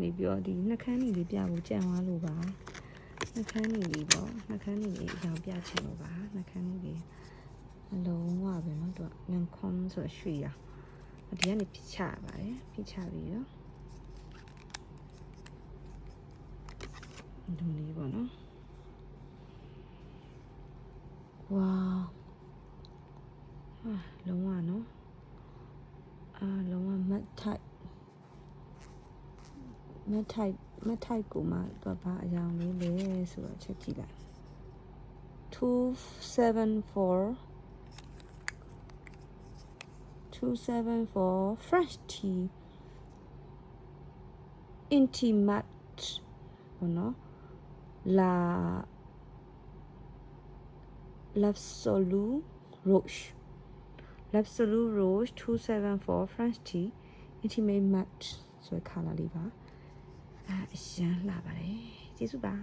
နေပြီးတော့ဒီနှကန်းကြီးလေးပြဖို့ကြံသွားလို့ပါနှကန်းကြီးလေးပေါ့နှကန်းကြီးလေးအကြောင်းပြချင်လို့ပါနှကန်းကြီးလေးအလုံးဝပဲเนาะသူကငန်ခွန်ဆိုရွှေရဒီကနေဖိချရပါတယ်ဖိချပြီးတော့ဒီလေးပေါ့နော်ဝါလုံးဝနော်လုံးဝမတ်ထိုက်ကိုမှတော့ဘာအကြောင်းလေးလဲဆိုတော့ချက်ကြည့်လိုက်274 French tea intimate ဘောနော်l'absolu roche 274 French tea intimate matte ဆိုတဲ့ color လေးပါအရန်လာပါတယ်ကျေးဇူးပါ